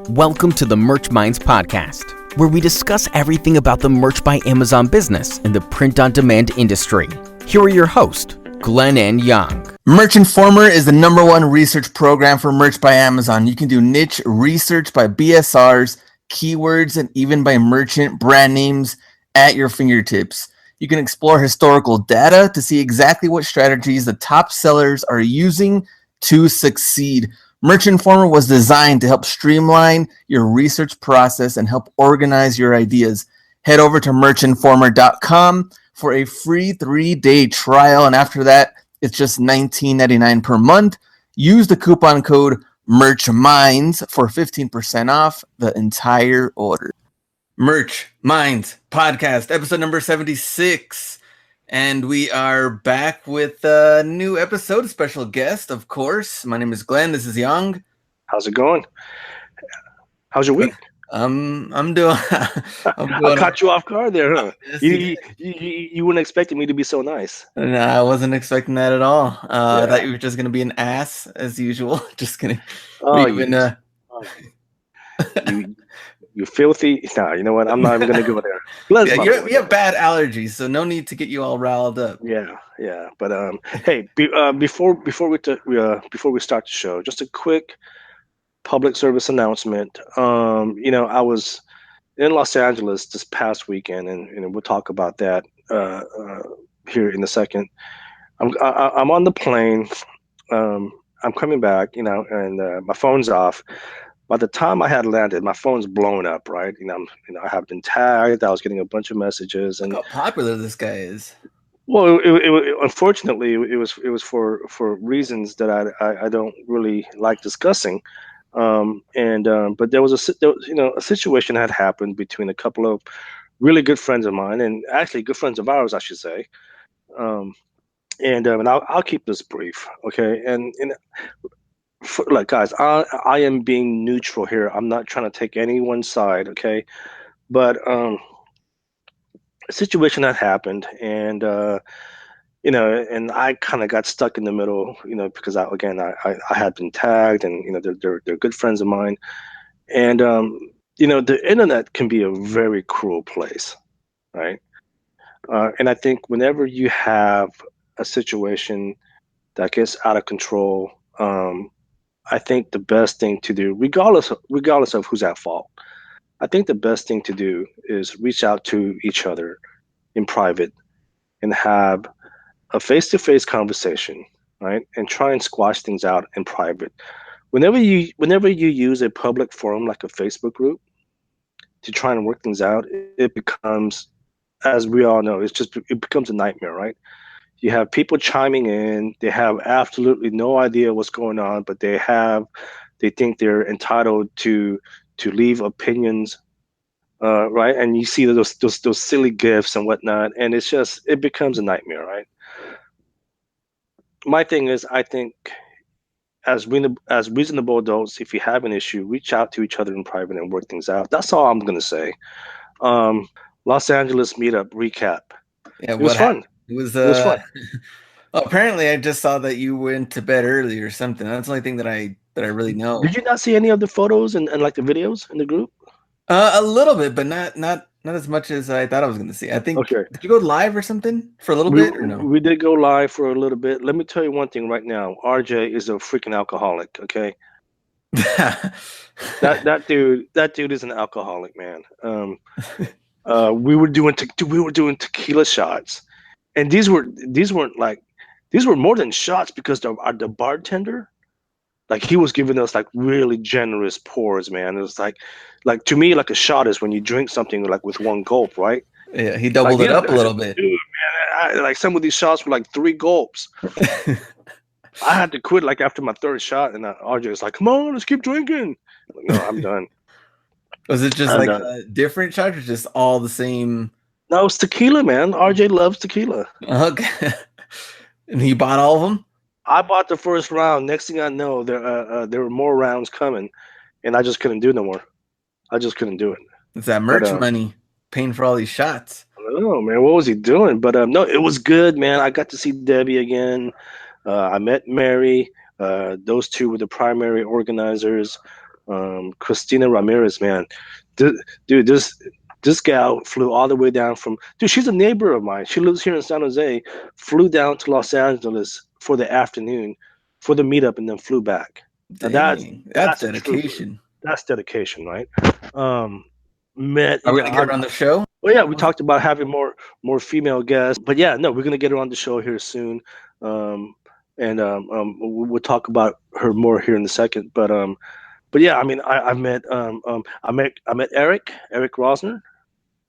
Welcome to the Merch Minds podcast, where we discuss everything about the Merch by Amazon business and the print-on-demand industry. Here are your hosts, Glenn and Yong. Merch Informer is the #1 research program for Merch by Amazon. You can do niche research by BSRs, keywords, and even by merchant brand names at your fingertips. You can explore historical data to see exactly what strategies the top sellers are using to succeed. Merch Informer was designed to help streamline your research process and help organize your ideas. Head over to merchinformer.com for a free 3-day trial, and after that, it's just $19.99 per month. Use the coupon code MERCHMINDS for 15% off the entire order. Merch Minds Podcast, episode number 76. And we are back with a new episode, special guest, of course. My name is Glenn. This is Yong. How's it going? How's your week? I'm doing. I caught you off guard there, huh? Yes, you weren't expecting me to be so nice. No, I wasn't expecting that at all. I thought you were just gonna be an ass as usual. Just kidding. You filthy. Nah, you know what? I'm not even gonna go there. We have bad allergies, so no need to get you all riled up. Yeah. But hey, before we start the show, just a quick public service announcement. I was in Los Angeles this past weekend, and we'll talk about that here in a second. I'm on the plane. I'm coming back, and my phone's off. By the time I had landed, my phone's blown up, right? I have been tagged. I was getting a bunch of messages, and look how popular this guy is. Well, it unfortunately, it was for reasons that I don't really like discussing. But there was a situation had happened between a couple of really good friends of mine, and actually good friends of ours, I should say. And I'll keep this brief, okay? And guys, I am being neutral here. I'm not trying to take anyone's side, okay? But a situation that happened, and and I kind of got stuck in the middle, because I had been tagged, and they're good friends of mine, and the internet can be a very cruel place, right? And I think whenever you have a situation that gets out of control, I think the best thing to do, regardless of who's at fault, I think the best thing to do is reach out to each other in private and have a face-to-face conversation, right? And try and squash things out in private. Whenever you use a public forum like a Facebook group to try and work things out, it becomes, as we all know, it becomes a nightmare, right? You have people chiming in. They have absolutely no idea what's going on, but they think they're entitled to leave opinions, right? And you see those silly gifs and whatnot, and it becomes a nightmare, right? My thing is, I think as reasonable adults, if you have an issue, reach out to each other in private and work things out. That's all I'm gonna say. Los Angeles meetup recap. Yeah, it was fun. It was fun. Apparently, I just saw that you went to bed early or something. That's the only thing that I really know. Did you not see any of the photos and like the videos in the group? A little bit, but not as much as I thought I was going to see. I think. Okay. Did you go live or something for a little bit or no? We did go live for a little bit. Let me tell you one thing right now. RJ is a freaking alcoholic. Okay. that dude is an alcoholic, man. We were doing tequila shots, and these were more than shots, because the bartender, like, he was giving us like really generous pours, man. It was like to me, like a shot is when you drink something like with one gulp, right? Yeah, he doubled it up a little bit. Dude, man, like some of these shots were like 3 gulps. I had to quit like after my 3rd shot, and RJ was like, "Come on, let's keep drinking." I'm like, no, I'm done. Was it just different shots or just all the same? No, it's tequila, man. RJ loves tequila. Okay. And he bought all of them? I bought the first round. Next thing I know, there were more rounds coming, and I just couldn't do no more. I just couldn't do it. It's that merch money paying for all these shots. I don't know, man. What was he doing? But no, it was good, man. I got to see Debbie again. I met Mary. Those two were the primary organizers. Christina Ramirez, man, dude, this gal flew all the way down from, dude, she's a neighbor of mine. She lives here in San Jose, flew down to Los Angeles for the afternoon for the meetup, and then flew back. Now Dang, that's that's a trooper. dedication. That's dedication, right? Um, met, Are we gonna get her on the show? well, yeah, we talked about having more female guests, but yeah, no, we're gonna get her on the show here soon, um, and we'll talk about her more here in a second. But yeah, I mean, I met Eric Rosner.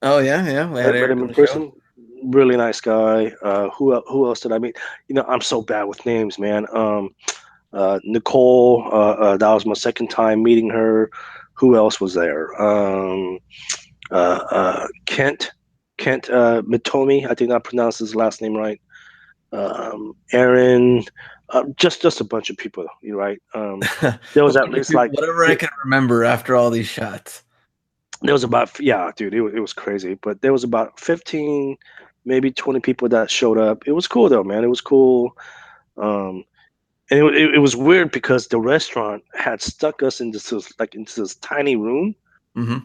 Oh yeah, we I had met Eric him on in the show. person. Really nice guy. Who else did I meet? I'm so bad with names, man. Nicole. That was my second time meeting her. Who else was there? Kent. Mitomi. I think I pronounced his last name right. Aaron. Just a bunch of people. You're right. There was at least like whatever I can remember after all these shots. there was about, yeah, dude, it was crazy, but there was about 15, maybe 20 people that showed up. It was cool though, man. It was cool. Um, and it was weird because the restaurant had stuck us into this tiny room, Mm-hmm.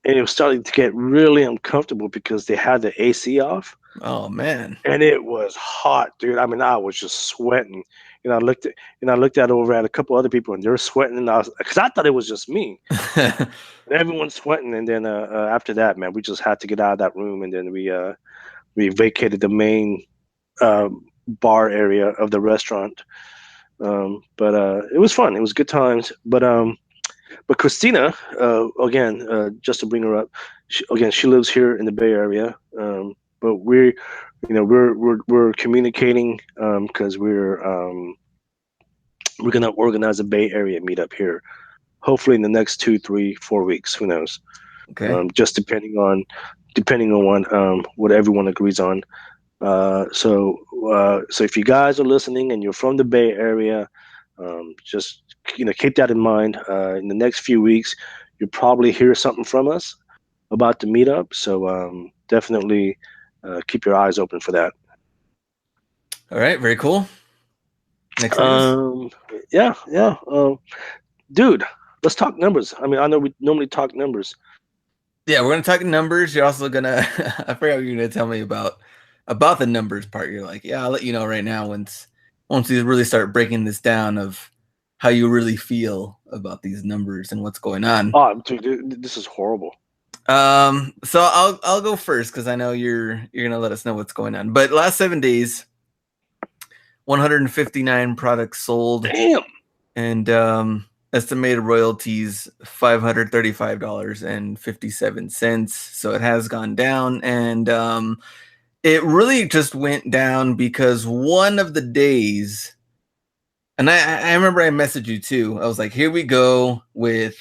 and it was starting to get really uncomfortable because they had the AC off, Oh man. and it was hot, dude. I mean, I was just sweating. I looked at over at a couple other people, and they're sweating, and because I thought it was just me. And everyone's sweating, and then after that, man, we just had to get out of that room, and then we vacated the main bar area of the restaurant. But it was fun. It was good times. But Christina, again, just to bring her up, she lives here in the Bay Area. But we're communicating because we're gonna organize a Bay Area meetup here. Hopefully in the next 2, 3, 4 weeks. Who knows? Okay. Just depending on what everyone agrees on. So if you guys are listening and you're from the Bay Area, just keep that in mind. In the next few weeks, you'll probably hear something from us about the meetup. So definitely keep your eyes open for that. All right, very cool. Next news. Yeah. Dude, let's talk numbers. I mean, I know we normally talk numbers. Yeah, we're gonna talk numbers. You're also gonna I forgot what you're gonna tell me about the numbers part. You're like, yeah, I'll let you know right now once we really start breaking this down of how you really feel about these numbers and what's going on. Oh, dude, this is horrible. So I'll go first because I know you're gonna let us know what's going on. But last 7 days, 159 products sold. Damn. And estimated royalties $535.57. So it has gone down, and it really just went down because one of the days, and I remember I messaged you too. I was like, here we go with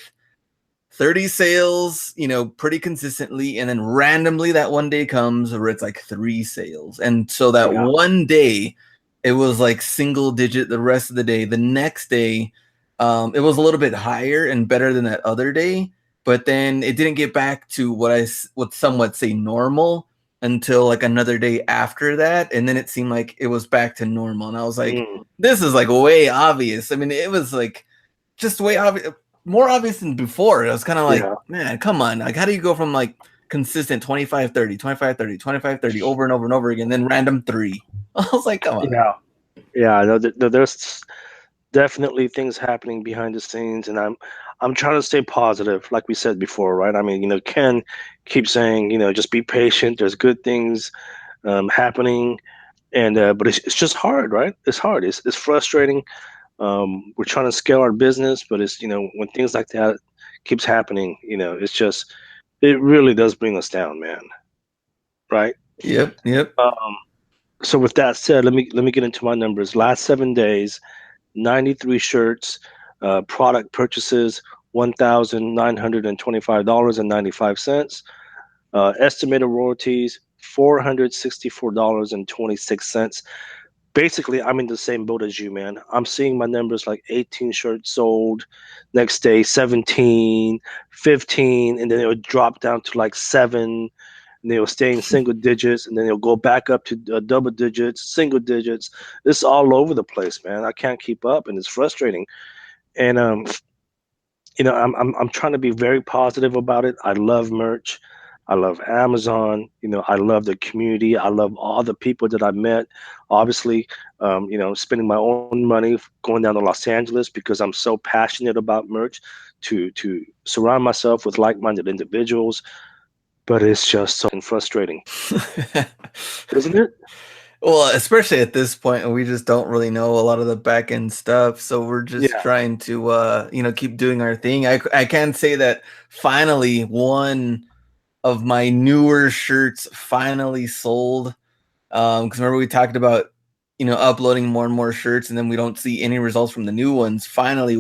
30 sales, pretty consistently, and then randomly that one day comes where it's like 3 sales. And so that one day it was like single digit. The rest of the day, the next day, it was a little bit higher and better than that other day, but then it didn't get back to what I would somewhat say normal until like another day after that, and then it seemed like it was back to normal, and I was like, this is like way obvious. I mean, it was like just way obvious, more obvious than before. It was kind of like, man, come on, like how do you go from like consistent 25-30, 25-30, 25-30 over and over and over again, then random 3? I was like, come on. No, there's definitely things happening behind the scenes, and I'm trying to stay positive, like we said before, right? I mean, Ken keeps saying, just be patient. There's good things happening, and but it's just hard, right? It's hard. It's frustrating. We're trying to scale our business, but it's when things like that keeps happening, it really does bring us down, man. Right? Yep. So with that said, let me get into my numbers. Last 7 days, 93 shirts, product purchases $1,925.95. Estimated royalties $464.26. Basically, I'm in the same boat as you, man. I'm seeing my numbers like 18 shirts sold, next day 17, 15, and then it would drop down to like 7. And they'll stay in single digits, and then they'll go back up to double digits, single digits. It's all over the place, man. I can't keep up, and it's frustrating. And I'm trying to be very positive about it. I love merch. I love Amazon. I love the community. I love all the people that I met. Obviously, spending my own money going down to Los Angeles because I'm so passionate about merch to surround myself with like-minded individuals. But it's just so frustrating, isn't it? Well, especially at this point, we just don't really know a lot of the back end stuff. So we're just Yeah. trying to, keep doing our thing. I can say that finally one of my newer shirts finally sold. Because remember we talked about, uploading more and more shirts, and then we don't see any results from the new ones. Finally,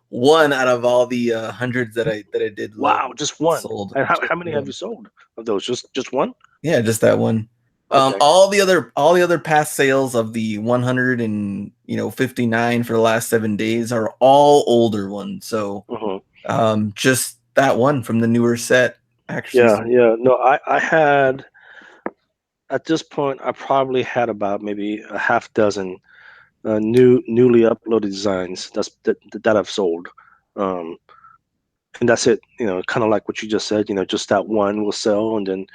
one out of all the hundreds that I did Wow, just one. sold. And Just how many have one. you sold of those? Just one? Yeah, just that one. Okay. All the other past sales of the 159 for the last 7 days are all older ones. So, just that one from the newer set actually. Yeah. No, I had at this point I probably had about maybe a half dozen newly uploaded designs that I've sold. Um, and that's it. Kind of like what you just said. Just that one will sell, and then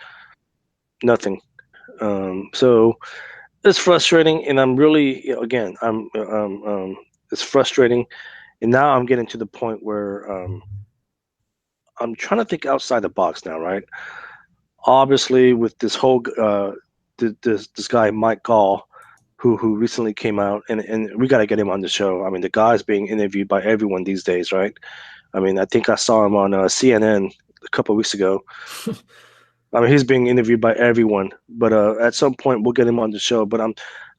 nothing. So it's frustrating, and I'm really, again, it's frustrating, and now I'm getting to the point where I'm trying to think outside the box now, right? Obviously, with this whole this guy Mike Gall, who recently came out, and we got to get him on the show. I mean, the guy's being interviewed by everyone these days, right? I mean, I think I saw him on CNN a couple of weeks ago. I mean, he's being interviewed by everyone, but at some point we'll get him on the show. But I'm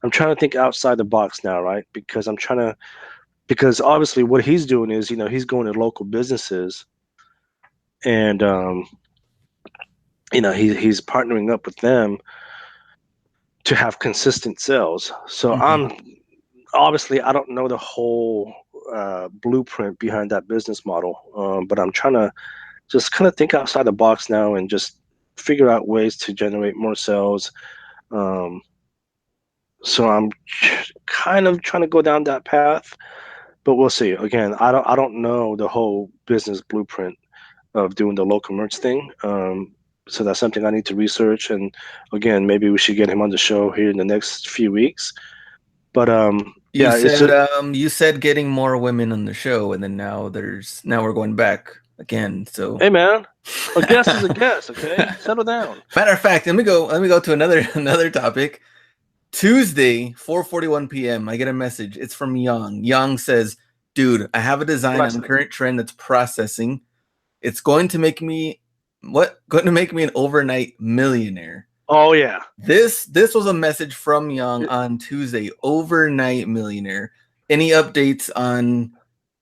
trying to think outside the box now, right? Because obviously what he's doing is, he's going to local businesses, and he's partnering up with them to have consistent sales. So I'm obviously I don't know the whole blueprint behind that business model, but I'm trying to just kind of think outside the box now and just figure out ways to generate more sales. Um, so I'm kind of trying to go down that path, but we'll see. Again, I don't know the whole business blueprint of doing the local merch thing. So that's something I need to research. And again, maybe we should get him on the show here in the next few weeks. But yeah, it's just, You said getting more women on the show, and then now we're going back again. So hey man, a guest is a guest. Okay, settle down. matter of fact, let me go to another topic. Tuesday, 4:41 p.m. I get a message. It's from Yong. Yong says, "Dude, I have a design on current trend that's processing. It's going to make me an overnight millionaire." Oh yeah. This was a message from Yong on Tuesday. Overnight millionaire. Any updates on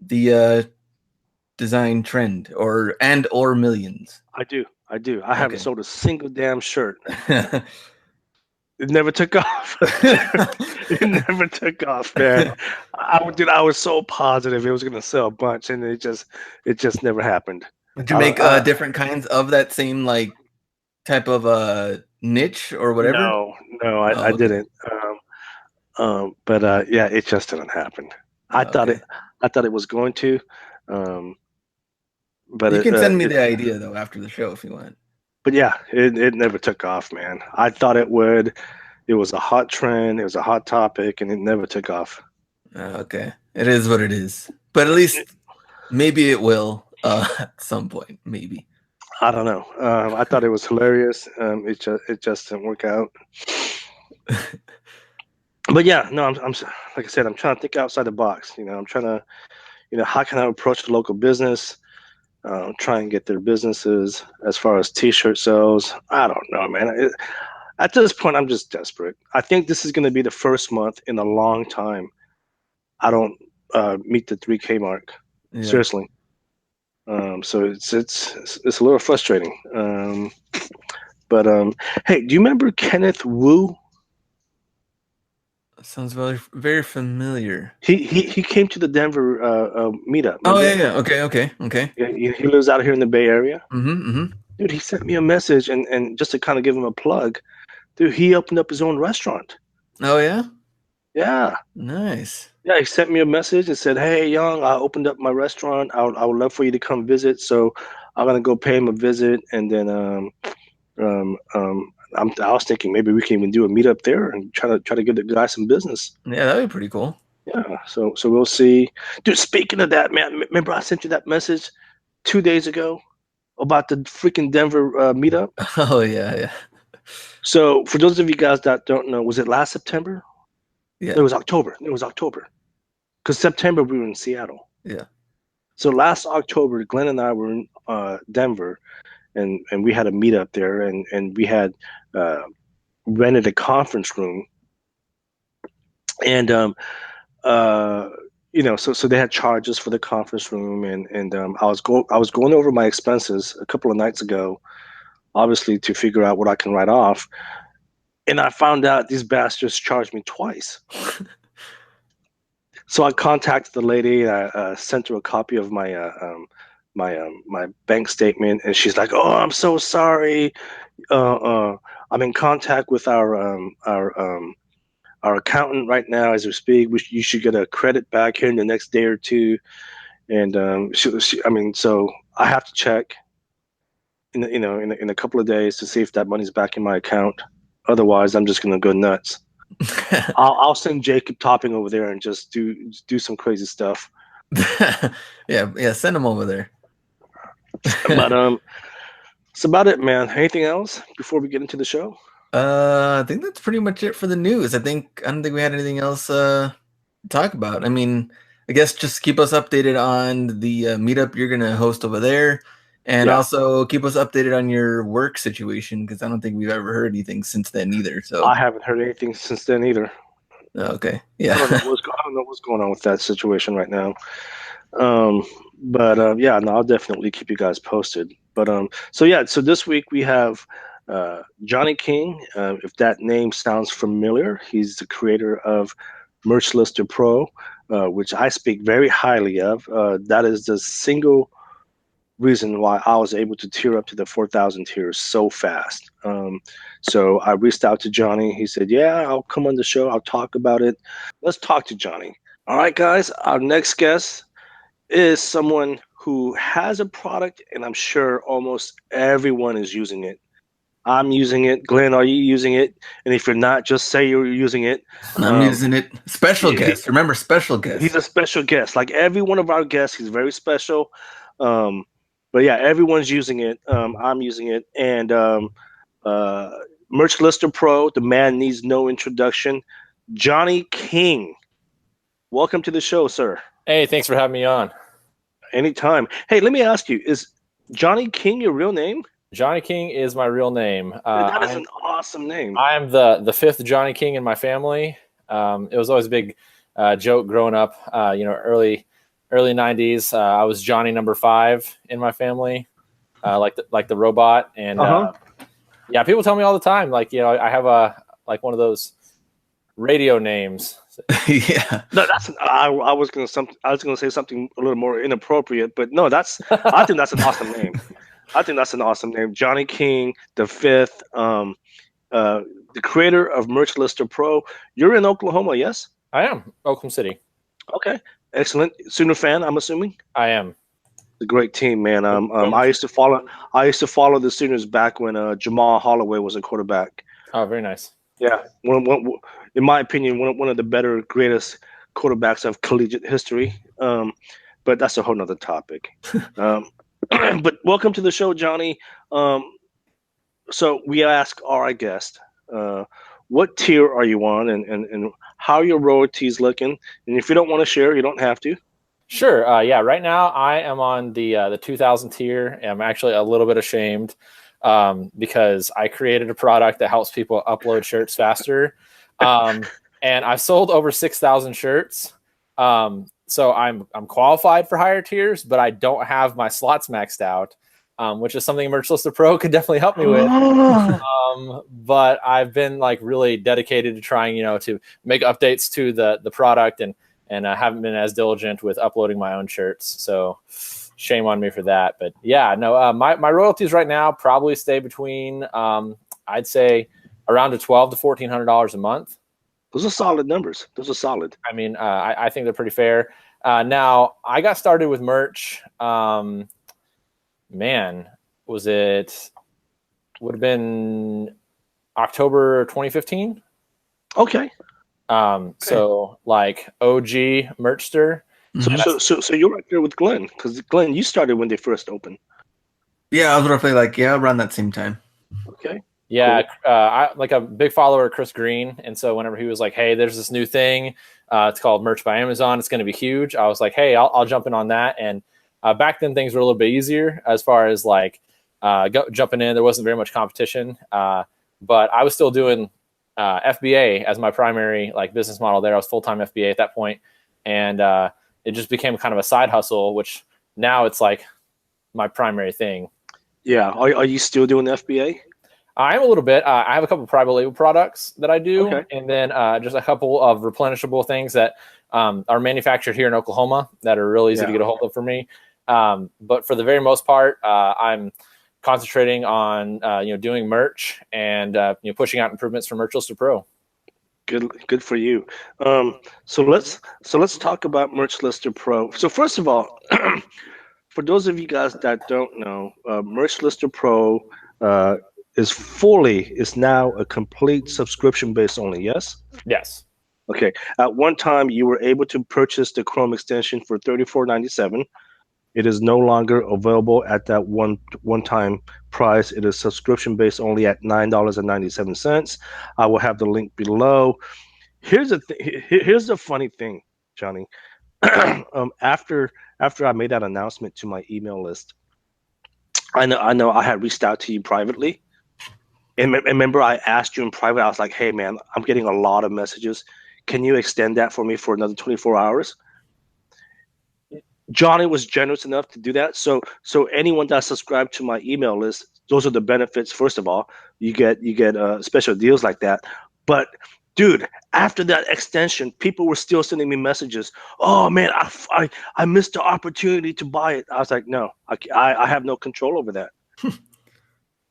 the design trend or millions? I do. I haven't sold a single damn shirt. It never took off. It never took off, man. I was so positive it was gonna sell a bunch, and it just never happened. Did you make different kinds of that same like type of niche or whatever? No, I didn't. But yeah, it just didn't happen. I thought it was going to. But you can send me the idea though after the show if you want. But yeah, it never took off, man. I thought it would. It was a hot trend. It was a hot topic, and it never took off. Okay, it is what it is. But at least maybe it will at some point. Maybe. I don't know. I thought it was hilarious. It just didn't work out. But yeah, no, I'm like I said, I'm trying to think outside the box. I'm trying to, how can I approach the local business? Try and get their businesses as far as T-shirt sales. I don't know, man. At this point, I'm just desperate. I think this is going to be the first month in a long time I don't meet the 3K mark. Yeah. Seriously. So it's a little frustrating. But hey, do you remember Kenneth Wu? Sounds very, very familiar. He came to the Denver meetup. Remember? Oh yeah. Okay. Yeah, he lives out here in the Bay Area. Dude, he sent me a message, and just to kind of give him a plug, dude, he opened up his own restaurant. Oh yeah. Yeah. Nice. Yeah, he sent me a message and said, "Hey, Young, I opened up my restaurant. I would love for you to come visit. So I'm gonna go pay him a visit, and then I was thinking maybe we can even do a meetup there and try to get the guy some business. Yeah, that'd be pretty cool. Yeah, so we'll see, dude. Speaking of that, man, remember I sent you that message 2 days ago about the freaking Denver meetup? Oh yeah, yeah, So for those of you guys that don't know, was it last September? yeah, It was October. It was October because September we were in Seattle. yeah. So last October, Glenn and I were in Denver, and we had a meetup there, and we had uh, rented a conference room, and uh, so they had charges for the conference room, and I was going over my expenses a couple of nights ago, obviously to figure out what I can write off, and I found out these bastards charged me twice. So I contacted the lady. And I sent her a copy of my bank statement, and she's like, "Oh, I'm so sorry. I'm in contact with our accountant right now as we speak. You should get a credit back here in the next day or two." And so I have to check in a couple of days to see if that money's back in my account. Otherwise, I'm just gonna go nuts. I'll send Jacob Topping over there and just do some crazy stuff. Yeah. Send them over there. But it's about it, man. Anything else before we get into the show? I think that's pretty much it for the news. I don't think we had anything else to talk about. I mean, I guess just keep us updated on the meetup you're gonna host over there, and also keep us updated on your work situation because I don't think we've ever heard anything since then either. So I haven't heard anything since then either. Okay, yeah. I don't know what's going on with that situation right now. Yeah, no, I'll definitely keep you guys posted. So this week we have Johnny King. If that name sounds familiar, he's the creator of Merch Lister Pro, which I speak very highly of. That is the single reason why I was able to tier up to the 4,000 tiers so fast. So I reached out to Johnny. He said, "Yeah, I'll come on the show. I'll talk about it." Let's talk to Johnny. All right, guys. Our next guest is someone who has a product, and I'm sure almost everyone is using it. I'm using it. Glenn, are you using it? And if you're not, just say you're using it. I'm using it. Special guest. Remember, special guest. He's a special guest. Like every one of our guests, he's very special. But yeah, everyone's using it. I'm using it. And Merch Lister Pro, the man needs no introduction. Johnny King. Welcome to the show, sir. Hey, thanks for having me on. Anytime. Hey, let me ask you, is Johnny King your real name? Johnny King is my real name. That is an awesome name. I am the fifth Johnny King in my family. It was always a big joke growing up. Early 90s. I was Johnny number 5 in my family, like the robot. And yeah, people tell me all the time, like, I have one of those radio names. Yeah. No, I was gonna say something a little more inappropriate, but no, I think that's an awesome name. I think that's an awesome name. Johnny King, the fifth, the creator of Merch Lister Pro. You're in Oklahoma, yes? I am. Oklahoma City. Okay. Excellent. Sooner fan, I'm assuming? I am. A great team, man. I used to follow the Sooners back when Jamal Holloway was a quarterback. Oh, very nice. Yeah. In my opinion, one of the better, greatest quarterbacks of collegiate history. But that's a whole nother topic. But welcome to the show, Johnny. So we ask our guest, what tier are you on, and how are your royalties looking? And if you don't want to share, you don't have to. Sure. Yeah. Right now, I am on the 2,000 tier. I'm actually a little bit ashamed because I created a product that helps people upload shirts faster, and I've sold over 6,000 shirts. So I'm qualified for higher tiers, but I don't have my slots maxed out, which is something Merch Lister Pro could definitely help me with. But I've been really dedicated to trying, to make updates to the product, and haven't been as diligent with uploading my own shirts. So shame on me for that. But yeah, no, my royalties right now probably stay between, I'd say around $1,200 to $1,400 a month. Those are solid numbers. Those are solid. I mean, I think they're pretty fair. Now, I got started with merch. Man, would have been October 2015. Okay. So like OG merchster. So you're right there with Glenn, because Glenn, you started when they first opened. Yeah, I was roughly like around that same time. Okay. Yeah, cool. I like a big follower of Chris Green, and so whenever he was like, "Hey, there's this new thing, it's called Merch by Amazon. It's going to be huge," I was like, "Hey, I'll jump in on that." And back then, things were a little bit easier as far as like jumping in. There wasn't very much competition, but I was still doing FBA as my primary like business model. There, I was full-time FBA at that point, and it just became kind of a side hustle, which now it's like my primary thing. Yeah. Are you still doing FBA? I am a little bit. I have a couple of private label products that I do, Okay. and then just a couple of replenishable things that are manufactured here in Oklahoma that are really easy to get a hold of for me. But for the very most part, I'm concentrating on doing merch and pushing out improvements from Merchless Pro. Good for you. So let's talk about Merchless Pro. So first of all, for those of you guys that don't know, Merchless Pro is now a complete subscription based only. Yes. Yes. Okay. At one time, you were able to purchase the Chrome extension for $34.97. It is no longer available at that one-time price. It is subscription based only at $9.97. I will have the link below. Here's the funny thing, Johnny. After I made that announcement to my email list, I know I had reached out to you privately. And remember, I asked you in private, I was like, "Hey, man, I'm getting a lot of messages. Can you extend that for me for another 24 hours?" Johnny was generous enough to do that. So anyone that subscribed to my email list, those are the benefits. First of all, you get special deals like that. But dude, after that extension, people were still sending me messages. "Oh man, I missed the opportunity to buy it." I was like, "No, I have no control over that."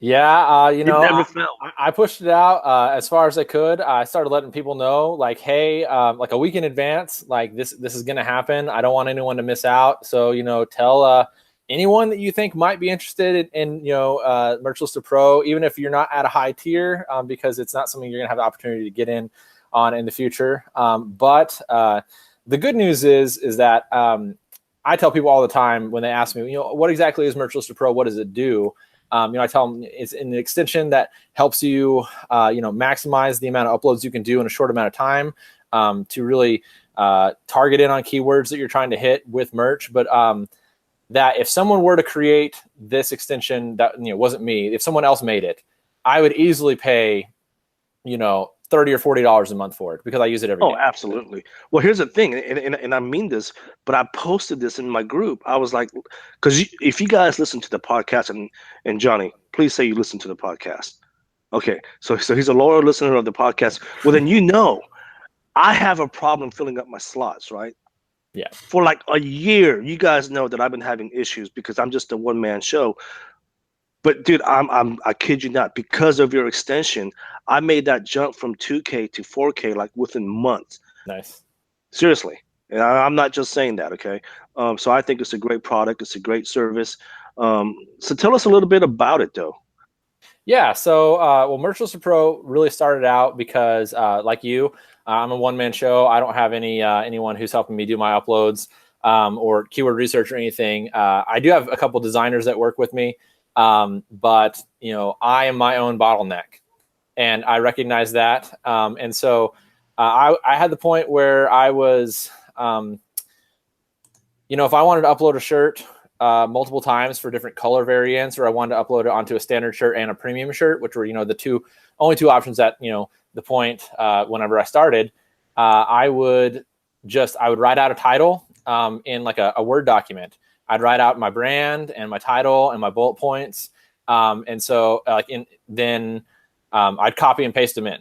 Yeah, It never fell. I pushed it out as far as I could. I started letting people know, like, hey, like a week in advance, like this is going to happen. I don't want anyone to miss out. So, tell anyone that you think might be interested in Merchless Pro, even if you're not at a high tier, because it's not something you're going to have the opportunity to get in on in the future. But the good news is that I tell people all the time when they ask me, what exactly is Merchless Pro? What does it do? I tell them it's an extension that helps you, maximize the amount of uploads you can do in a short amount of time to really target in on keywords that you're trying to hit with merch. But that if someone were to create this extension that wasn't me, if someone else made it, I would easily pay, $30 or $40 a month for it because I use it every day. Oh, absolutely. Well, here's the thing, and I mean this, but I posted this in my group. I was like, because if you guys listen to the podcast, and Johnny, please say you listen to the podcast. Okay, so he's a loyal listener of the podcast. Well, then I have a problem filling up my slots, right? Yeah. For like a year, you guys know that I've been having issues because I'm just a one-man show. But dude, I kid you not, because of your extension, I made that jump from 2K to 4K like within months. Nice. Seriously. And I'm not just saying that, okay? So I think it's a great product. It's a great service. So tell us a little bit about it, though. Yeah. So, Merchless Pro really started out because, like you, I'm a one-man show. I don't have anyone who's helping me do my uploads or keyword research or anything. I do have a couple designers that work with me. But I am my own bottleneck and I recognize that. And so, I had the point where I was, if I wanted to upload a shirt, multiple times for different color variants, or I wanted to upload it onto a standard shirt and a premium shirt, which were, the only two options at, the point, whenever I started, I would write out a title, in like a Word document. I'd write out my brand and my title and my bullet points. And so then I'd copy and paste them in.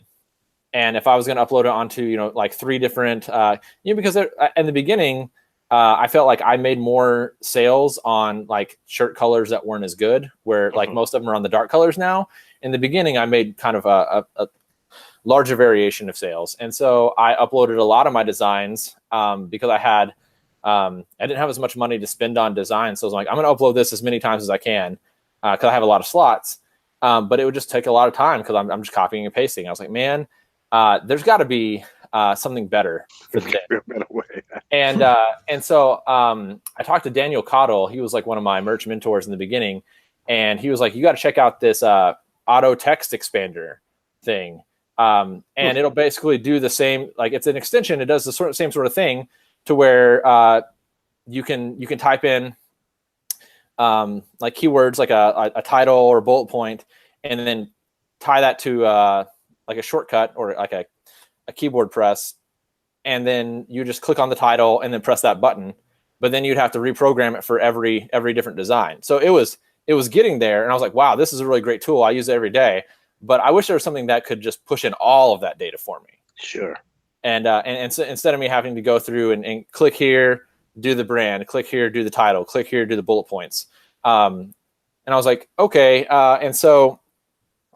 And if I was going to upload it onto, like 3 different, because in the beginning, I felt like I made more sales on like shirt colors that weren't as good, where like most of them are on the dark colors now. In the beginning, I made kind of larger variation of sales. And so I uploaded a lot of my designs because I didn't have as much money to spend on design. So I was like, I'm going to upload this as many times as I can because I have a lot of slots. But it would just take a lot of time because I'm just copying and pasting. I was like, man, there's got to be something better for the day. Better way. And so I talked to Daniel Cottle. He was like one of my merch mentors in the beginning. And he was like, you got to check out this auto text expander thing. And it'll basically do the same, like it's an extension. It does the same sort of thing to where you can type in like keywords, like a title or bullet point, and then tie that to like a shortcut or like a keyboard press. And then you just click on the title and then press that button. But then you'd have to reprogram it for every different design. So it was getting there. And I was like, wow, this is a really great tool. I use it every day. But I wish there was something that could just push in all of that data for me. Sure. And so instead of me having to go through and click here, do the brand, click here, do the title, click here, do the bullet points. And I was like, okay. And so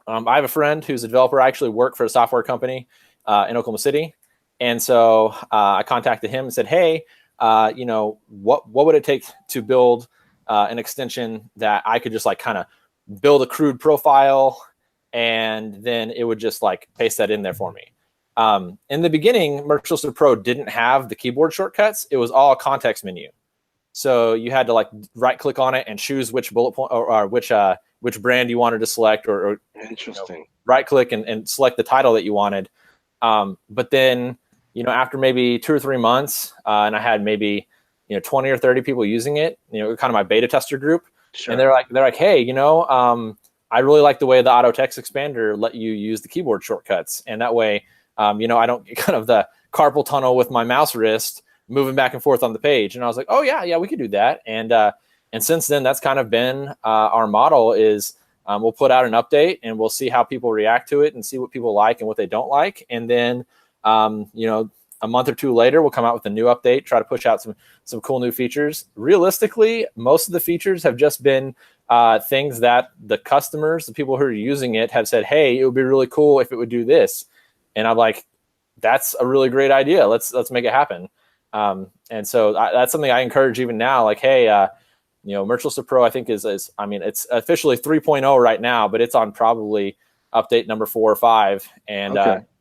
I have a friend who's a developer. I actually work for a software company in Oklahoma City. And so I contacted him and said, hey, what would it take to build an extension that I could just like kind of build a crude profile and then it would just like paste that in there for me. In the beginning, Merch Pro didn't have the keyboard shortcuts. It was all context menu. So you had to like right click on it and choose which bullet point or which brand you wanted to select or interesting. Right click and select the title that you wanted. But then, after maybe 2 or 3 months, and I had maybe, 20 or 30 people using it, kind of my beta tester group. Sure. And they're like, hey, I really like the way the auto text expander let you use the keyboard shortcuts. And that way, I don't get kind of the carpal tunnel with my mouse wrist moving back and forth on the page. And I was like, oh yeah, we could do that. And since then, that's kind of been our model is we'll put out an update and we'll see how people react to it and see what people like and what they don't like. And then, a month or 2 later, we'll come out with a new update, try to push out some cool new features. Realistically, most of the features have just been things that the customers, the people who are using it have said, hey, it would be really cool if it would do this. And I'm like, that's a really great idea. Let's make it happen. And so that's something I encourage even now. Like, hey, Merch Pro, I think it's officially 3.0 right now, but it's on probably update number 4 or 5, and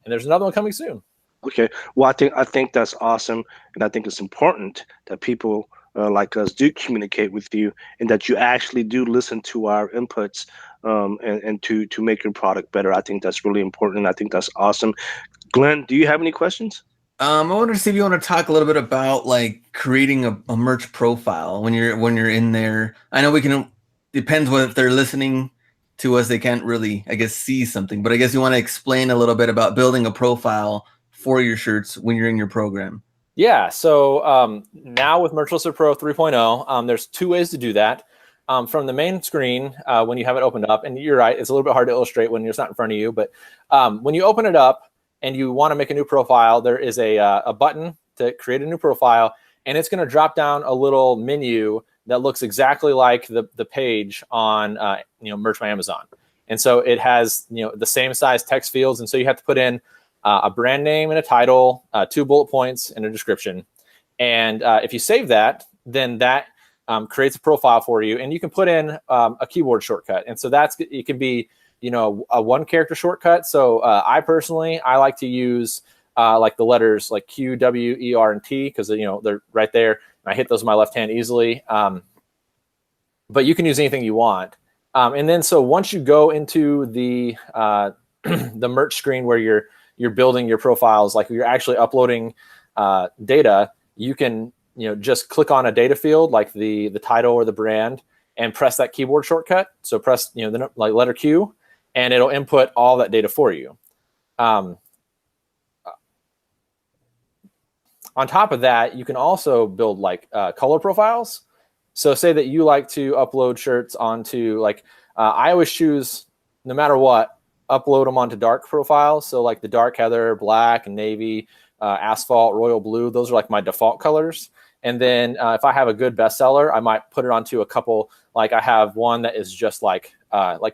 there's another one coming soon. Okay. Well, I think that's awesome, and I think it's important that people like us do communicate with you, and that you actually do listen to our inputs and to make your product better. I think that's really important. I think that's awesome. Glenn, do you have any questions? I wanted to see if you want to talk a little bit about like creating a merch profile when you're in there. I know depends what if they're listening to us, they can't really, I guess, see something, but I guess you want to explain a little bit about building a profile for your shirts when you're in your program. Yeah. So now with Merch Pro 3.0, there's 2 ways to do that. From the main screen, when you have it opened up, and you're right, it's a little bit hard to illustrate when it's not in front of you, but when you open it up and you want to make a new profile, there is a button to create a new profile, and it's going to drop down a little menu that looks exactly like the page on Merch by Amazon. And so it has the same size text fields, and so you have to put in a brand name and a title, 2 bullet points and a description. And if you save that, then that creates a profile for you, and you can put in a keyboard shortcut. And so it can be a 1-character shortcut. So I personally like to use like the letters like Q, W, E, R, and T because they're right there. And I hit those with my left hand easily. But you can use anything you want. And then so once you go into the the merch screen where you're building your profiles, like you're actually uploading data, you can just click on a data field like the title or the brand and press that keyboard shortcut. So press the like letter Q, and it'll input all that data for you. On top of that, you can also build like color profiles. So say that you like to upload shirts onto like I always choose, no matter what, upload them onto dark profiles. So like the dark heather, black, and navy, asphalt, royal blue, those are like my default colors. And then if I have a good bestseller, I might put it onto a couple. Like I have one that is just like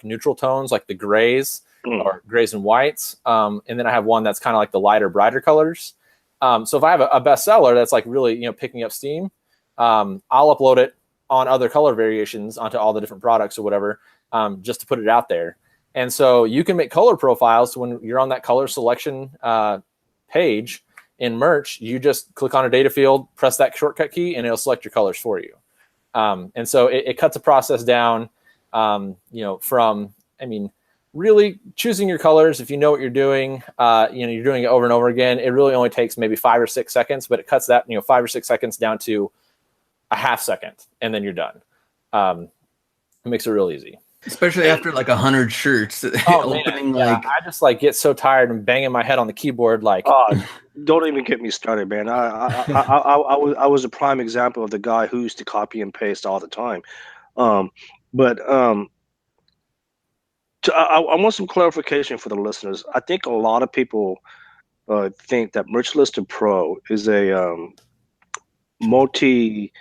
neutral tones, like the grays. or grays and whites. And then I have one that's kind of like the lighter, brighter colors. So if I have a bestseller that's like really, picking up steam, I'll upload it on other color variations onto all the different products or whatever, just to put it out there. And so you can make color profiles. So when you're on that color selection page in merch, you just click on a data field, press that shortcut key, and it'll select your colors for you. And so it cuts the process down, from, really choosing your colors. If you know what you're doing, you're doing it over and over again. It really only takes maybe 5 or 6 seconds, but it cuts that, 5 or 6 seconds down to a half second, and then you're done. It makes it real easy. Especially after like 100 shirts. Opening, I just get so tired and banging my head on the keyboard. Don't even get me started, man. I was a prime example of the guy who used to copy and paste all the time. I want some clarification for the listeners. I think a lot of people think that Merch Lister Pro is a multi-design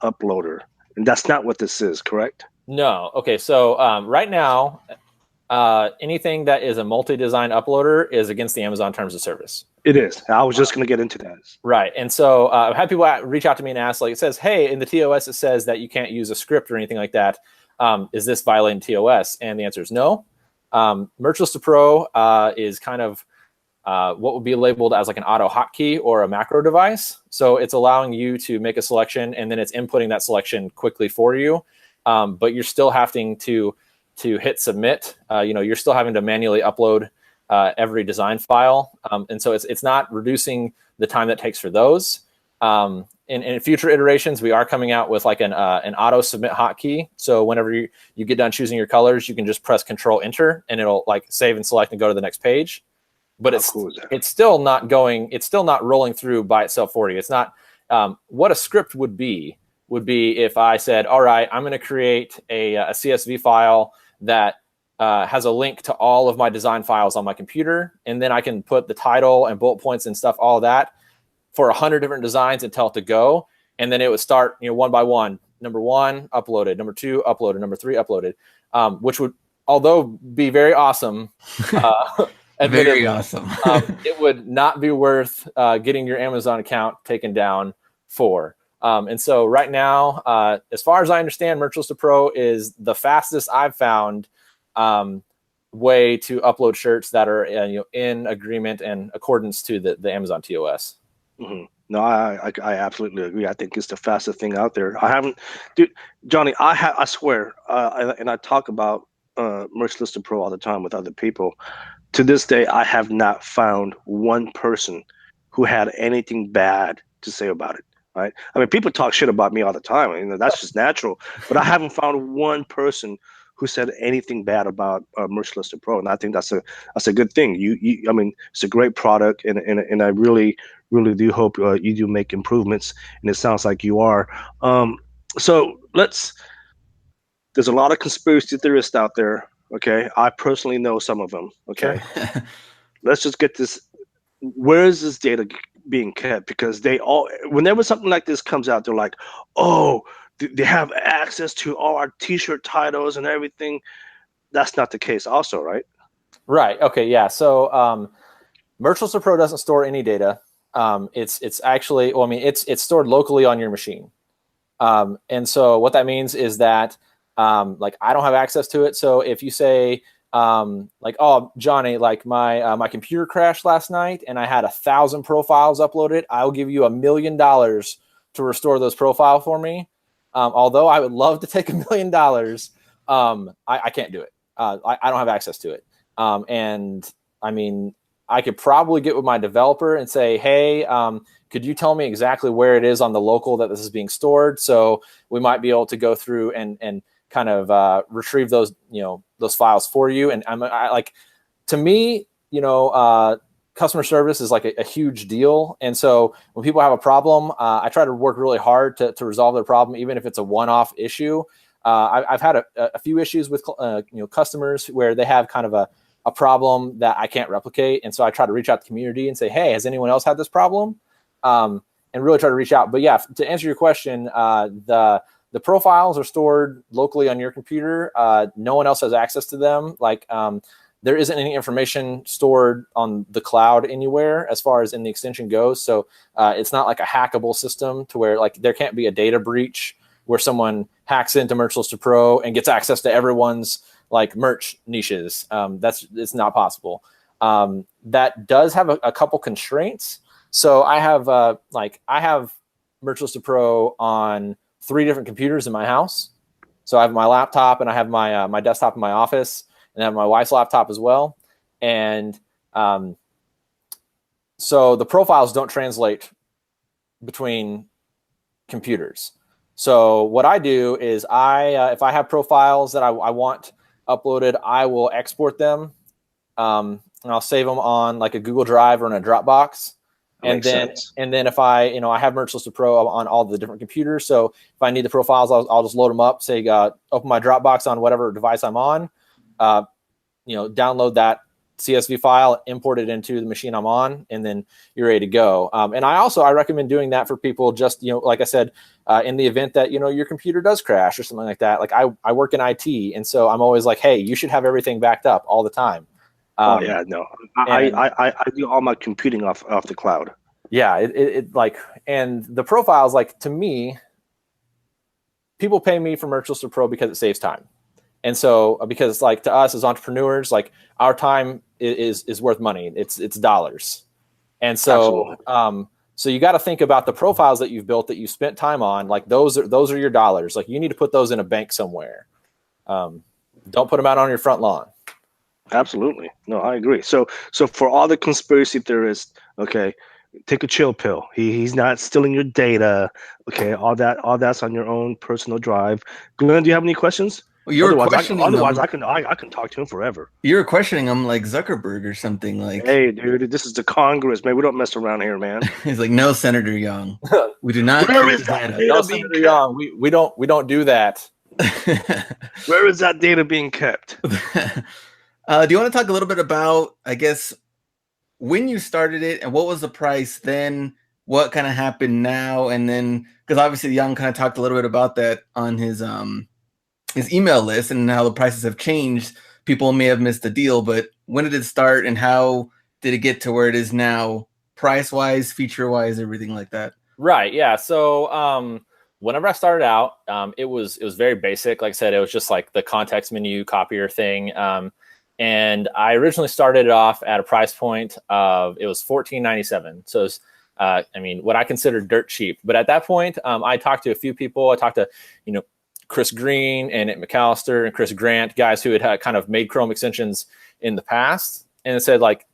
uploader, and that's not what this is, correct? No. Okay. So right now, anything that is a multi-design uploader is against the Amazon terms of service. It is. I was just going to get into that. Right. And so I've had people reach out to me and ask, it says, hey, in the TOS, it says that you can't use a script or anything like that. Is this violating TOS? And the answer is no. Merch Lister Pro is kind of what would be labeled as like an auto hotkey or a macro device. So it's allowing you to make a selection, and then it's inputting that selection quickly for you. But you're still having to hit submit. You're still having to manually upload every design file. And so it's not reducing the time that takes for those. In future iterations, we are coming out with like an auto submit hotkey. So whenever you get done choosing your colors, you can just press Control Enter, and it'll like save and select and go to the next page. But it's still not rolling through by itself for you. It's not what a script would be if I said, all right, I'm going to create a CSV file that has a link to all of my design files on my computer, and then I can put the title and bullet points and stuff, all of that, for 100 different designs and tell it to go. And then it would start, one by one. Number 1 uploaded, number 2 uploaded, number 3 uploaded, which would, although be very awesome, very awesome. it would not be worth getting your Amazon account taken down for. And so right now, as far as I understand, Merch Lister Pro is the fastest I've found way to upload shirts that are in agreement and accordance to the Amazon TOS. Mm-hmm. No, I absolutely agree. I think it's the fastest thing out there. I haven't, dude, Johnny. I swear, and I talk about Merch Lister Pro all the time with other people. To this day, I have not found one person who had anything bad to say about it. Right? I mean, people talk shit about me all the time. That's just natural. But I haven't found one person who said anything bad about Merch Lister Pro, and I think that's a good thing. I mean, it's a great product, and I really do hope you do make improvements, and it sounds like you are. So there's a lot of conspiracy theorists out there. Okay, I personally know some of them. Okay, let's just get this. Where is this data being kept? Because whenever something like this comes out, they're like, oh, they have access to all our t-shirt titles and everything. That's not the case also, right? Right. Okay. Yeah. So Merch Lister Pro doesn't store any data. It's actually, it's stored locally on your machine. And so what that means is that I don't have access to it. So if you say, oh, Johnny, my computer crashed last night and I had 1,000 profiles uploaded, I'll give you $1 million to restore those profiles for me. Although I would love to take $1 million, I can't do it. I don't have access to it. And I mean, I could probably get with my developer and say, hey, could you tell me exactly where it is on the local that this is being stored? So we might be able to go through and kind of retrieve those, those files for you. And to me, customer service is like a huge deal. And so when people have a problem, I try to work really hard to resolve their problem, even if it's a one-off issue. I've had a few issues with customers where they have kind of a problem that I can't replicate. And so I try to reach out to the community and say, hey, has anyone else had this problem? And really try to reach out. But yeah, to answer your question, the the profiles are stored locally on your computer. No one else has access to them. Like there isn't any information stored on the cloud anywhere as far as in the extension goes. So it's not like a hackable system to where like there can't be a data breach where someone hacks into Merchless Pro and gets access to everyone's like merch niches. It's not possible. That does have a couple constraints. So I have Merchless Pro on 3 different computers in my house. So I have my laptop and I have my desktop in my office, and I have my wife's laptop as well. And so the profiles don't translate between computers. So what I do is if I have profiles that I want uploaded, I will export them and I'll save them on like a Google Drive or in a Dropbox. And then if I have Merchless Pro on all the different computers. So if I need the profiles, I'll just load them up, say, open my Dropbox on whatever device I'm on, download that CSV file, import it into the machine I'm on, and then you're ready to go. And I recommend doing that for people just, like I said, in the event that, your computer does crash or something like that. Like I work in IT. And so I'm always like, hey, you should have everything backed up all the time. I do all my computing off the cloud. Yeah, and the profiles, like, to me, people pay me for Merchless Pro because it saves time. And so because like to us as entrepreneurs, like our time is worth money. It's dollars. And so so you got to think about the profiles that you've built that you spent time on. Like those are your dollars. Like you need to put those in a bank somewhere. Don't put them out on your front lawn. Absolutely. No, I agree. So for all the conspiracy theorists, okay, take a chill pill. He's not stealing your data. Okay, all that's on your own personal drive. Glenn, do you have any questions? Well, you were questioning otherwise I can talk to him forever. You were questioning him like Zuckerberg or something. Like, hey, dude, this is the Congress, man. We don't mess around here, man. He's like, no, Senator Yong. We do not. Where is that data? No, Senator Yong. We don't do that. Where is that data being kept? Do you want to talk a little bit about, I guess, when you started it and what was the price then? What kind of happened now? And then, because obviously Yong kind of talked a little bit about that on his email list and how the prices have changed. People may have missed the deal, but when did it start and how did it get to where it is now, price-wise, feature-wise, everything like that? Right. Yeah. So whenever I started out, it was very basic. Like I said, it was just like the context menu copier thing. And I originally started it off at a price point of, it was $14.97. So it was, what I considered dirt cheap. But at that point, I talked to a few people. I talked to, Chris Green and Nick McAllister and Chris Grant, guys who had kind of made Chrome extensions in the past, and it said like,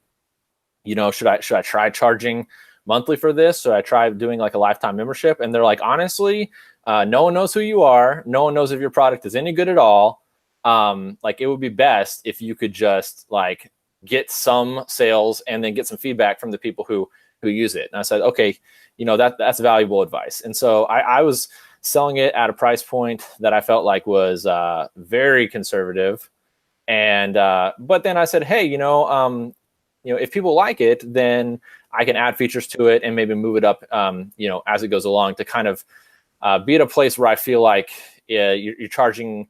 should I try charging monthly for this? So I tried doing like a lifetime membership, and they're like, honestly, no one knows who you are. No one knows if your product is any good at all. Like it would be best if you could just like get some sales and then get some feedback from the people who use it. And I said, okay, that's valuable advice. And so I was selling it at a price point that I felt like was very conservative. And but then I said, hey, if people like it, then I can add features to it and maybe move it up, as it goes along to kind of be at a place where I feel like you're charging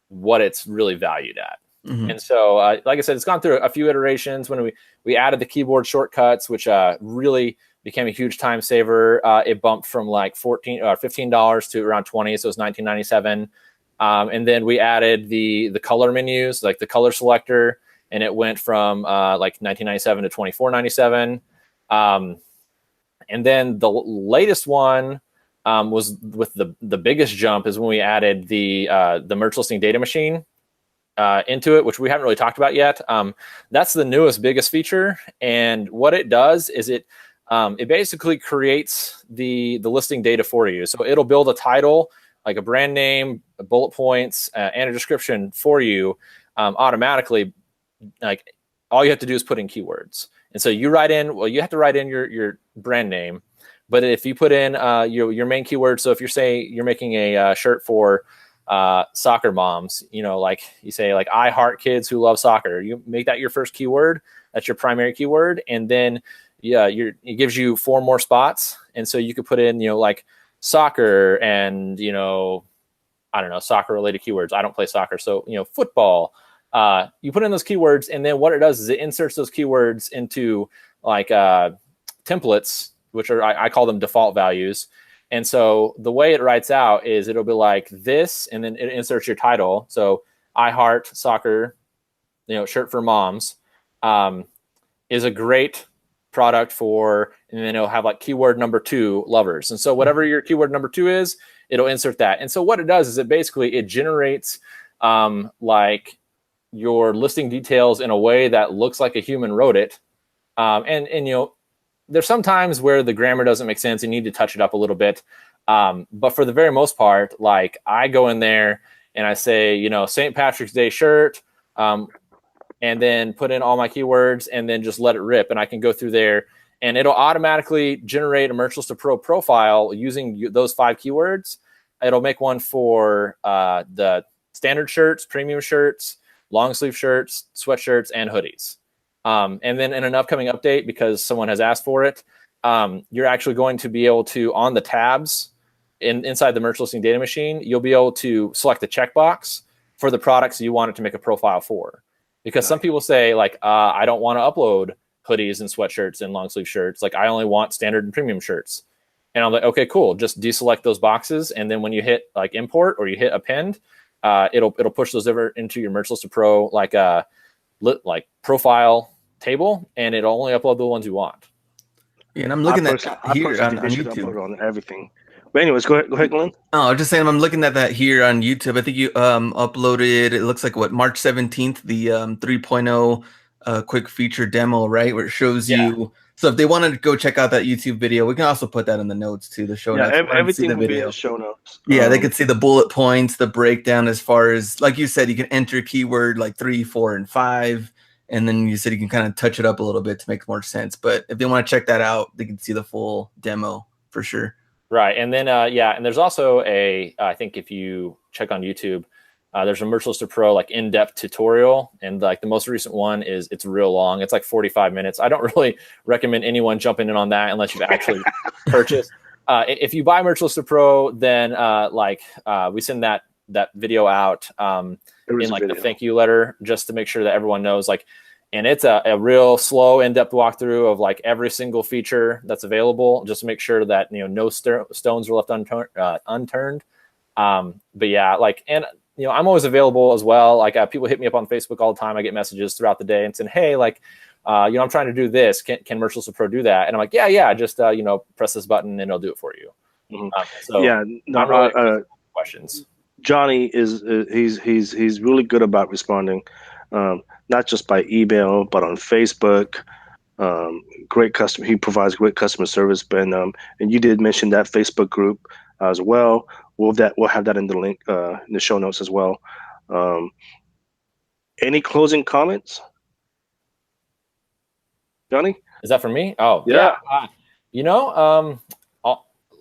what it's really valued at. Mm-hmm. And so, like I said, it's gone through a few iterations. When we added the keyboard shortcuts, which really became a huge time saver. It bumped from like $15 to around $20, so it was $19.97. And then we added the color menus, like the color selector, and it went from like $19.97 to $24.97. And then the latest one was with the biggest jump is when we added the merch listing data machine into it, which we haven't really talked about yet. That's the newest, biggest feature, and what it does is it basically creates the listing data for you. So it'll build a title, like a brand name, bullet points, and a description for you automatically. Like all you have to do is put in keywords. And so you have to write in your brand name, but if you put in your main keyword, so if you're making a shirt for soccer moms, like you say, like, I heart kids who love soccer, you make that your first keyword. That's your primary keyword. And then it gives you 4 more spots. And so you could put in, like soccer and, I don't know, soccer related keywords. I don't play soccer. So, football, you put in those keywords, and then what it does is it inserts those keywords into like templates, which are, I call them default values. And so the way it writes out is it'll be like this, and then it inserts your title. So I heart soccer, shirt for moms, is a great product for, and then it'll have like keyword number 2, lovers. And so whatever your keyword number 2 is, it'll insert that. And so what it does is it generates like your listing details in a way that looks like a human wrote it. And there's some times where the grammar doesn't make sense. You need to touch it up a little bit. But for the very most part, like I go in there and I say, St. Patrick's Day shirt, and then put in all my keywords and then just let it rip. And I can go through there and it'll automatically generate a Merciless Pro profile using those 5 keywords. It'll make one for the standard shirts, premium shirts, long sleeve shirts, sweatshirts, and hoodies. And then in an upcoming update, because someone has asked for it, you're actually going to be able to, on the tabs inside the merch listing data machine, you'll be able to select the checkbox for the products you want it to make a profile for. Because some people say like, I don't want to upload hoodies and sweatshirts and long sleeve shirts. Like I only want standard and premium shirts. And I'm like, okay, cool. Just deselect those boxes. And then when you hit like import or you hit append, it'll push those over into your Merciless Pro, like profile table, and it'll only upload the ones you want. Yeah, and I'm looking at here on YouTube. On everything. But anyways, go ahead, Glenn. Oh, I was just saying, I'm looking at that here on YouTube. I think you uploaded, it looks like March 17th, the 3.0 quick feature demo, right? Where it shows you. So if they wanted to go check out that YouTube video, we can also put that in the notes too, the show notes. Everything will be in the show notes. Yeah, they could see the bullet points, the breakdown as far as, like you said, you can enter keyword like 3, 4, and 5. And then you said you can kind of touch it up a little bit to make more sense. But if they want to check that out, they can see the full demo for sure. Right. And then, and there's also I think if you check on YouTube, there's a Merciless Pro like in-depth tutorial. And like the most recent one it's real long. It's like 45 minutes. I don't really recommend anyone jumping in on that unless you've actually purchased. If you buy Merciless Pro, then we send that video out in like the thank you letter, just to make sure that everyone knows, like, and it's a real slow in-depth walkthrough of like every single feature that's available, just to make sure that no stones are left unturned. But yeah, like, and I'm always available as well. Like people hit me up on Facebook all the time. I get messages throughout the day and saying, hey, like I'm trying to do this, can Merciless Pro do that? And I'm like, yeah, just press this button and it'll do it for you. Mm-hmm. Questions. Johnny he's really good about responding, not just by email but on Facebook. Great customer. He provides great customer service. And you did mention that Facebook group as well. We'll have that in the link in the show notes as well. Any closing comments, Johnny? Is that for me? Oh yeah.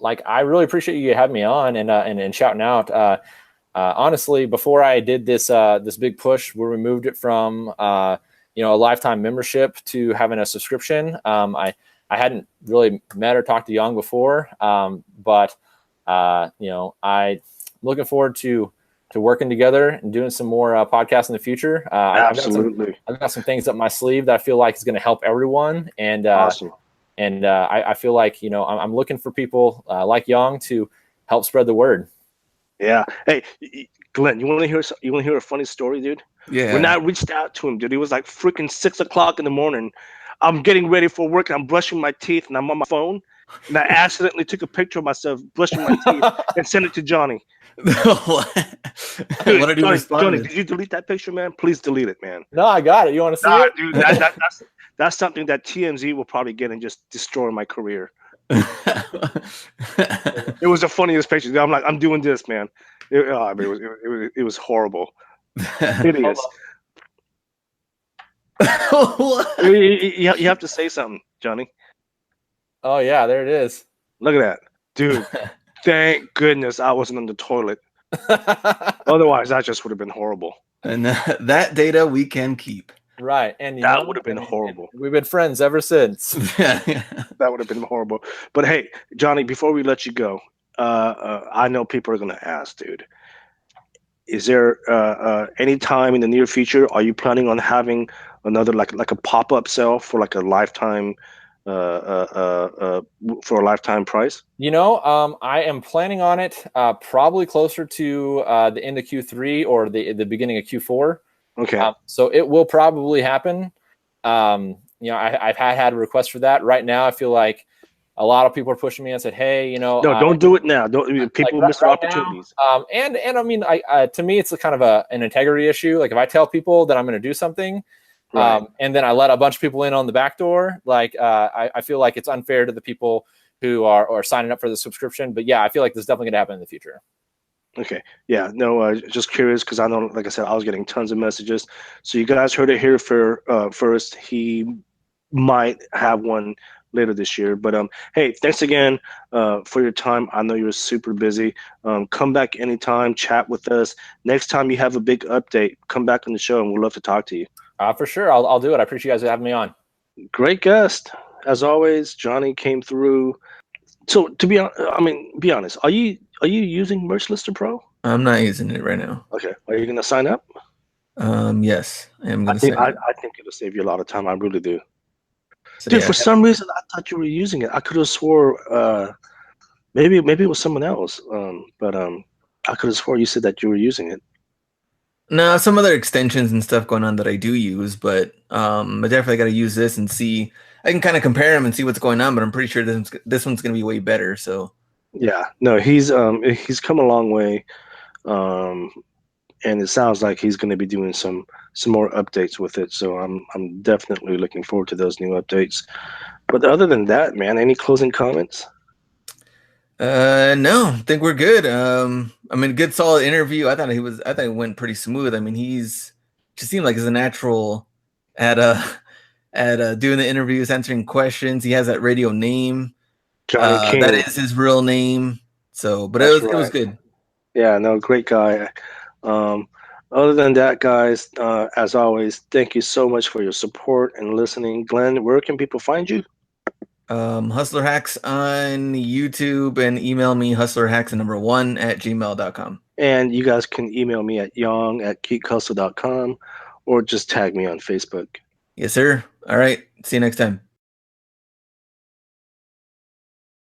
Like I really appreciate you having me on and shouting out. Honestly, before I did this big push where we moved it from a lifetime membership to having a subscription, I hadn't really met or talked to Yong before, but I'm looking forward to working together and doing some more podcasts in the future. Absolutely, I've got some things up my sleeve that I feel like is going to help everyone, and awesome. And I feel like I'm looking for people like Yong to help spread the word. Yeah. Hey, Glenn, you want to hear a funny story, dude? Yeah. When I reached out to him, dude, it was like freaking 6 o'clock in the morning. I'm getting ready for work. I'm brushing my teeth, and I'm on my phone, and I accidentally took a picture of myself brushing my teeth and sent it to Johnny. What did you respond? Johnny, did you delete that picture, man? Please delete it, man. No, I got it. You want to see it? Dude, that's something that TMZ will probably get and just destroy my career. It was the funniest picture. I'm like, I'm doing this, man. It was horrible. Hideous. You have to say something, Johnny. Oh yeah, there it is. Look at that, dude. Thank goodness I wasn't on the toilet. Otherwise, that just would have been horrible. And that data we can keep. Right, and that would have been horrible. We've been friends ever since. That would have been horrible. But hey, Johnny, before we let you go, I know people are going to ask, dude. is there any time in the near future? Are you planning on having another like a pop up sale for like a lifetime for a lifetime price? I am planning on it probably closer to the end of Q3 or the beginning of Q4. Okay. So it will probably happen. I've had a request for that. Right now, I feel like a lot of people are pushing me and said, "Hey, no, don't do it now. Don't people miss their right opportunities." Now, and I mean, to me, it's a kind of an integrity issue. Like if I tell people that I'm going to do something, Right. and then I let a bunch of people in on the back door, I feel like it's unfair to the people who are signing up for the subscription. But yeah, I feel like this is definitely going to happen in the future. Okay. Yeah. No. Just curious because I know, like I said, I was getting tons of messages. So you guys heard it here first. He might have one later this year. But hey, thanks again for your time. I know you're super busy. Come back anytime, chat with us. Next time you have a big update, come back on the show, and we'd love to talk to you. For sure, I'll do it. I appreciate you guys having me on. Great guest, as always. Johnny came through. So be honest. Are you using Merch Lister Pro? I'm not using it right now. Okay. Are you gonna sign up? Yes, I am gonna sign up. I think it'll save you a lot of time. I really do. So, Dude, yeah. for some reason I thought you were using it. I could have swore maybe it was someone else. But I could have swore you said that you were using it. No, some other extensions and stuff going on that I do use, but I definitely got to use this and see. I can kind of compare them and see what's going on, but I'm pretty sure this one's going to be way better. So Yeah, no, he's come a long way, and it sounds like he's going to be doing some more updates with it. So I'm definitely looking forward to those new updates. But other than that, man, any closing comments? no, I think we're good. I mean, good solid interview. I thought it went pretty smooth. I mean, just seemed like he's a natural at doing the interviews, answering questions. He has that radio name. Johnny King. That is his real name. So, but it was good. Yeah, no, great guy. Other than that, guys, as always, thank you so much for your support and listening. Glenn, where can people find you? Hustler Hacks on YouTube, and email me hustlerhacks1@gmail.com. And you guys can email me at yong@geekhustle.com or just tag me on Facebook. Yes, sir. All right. See you next time.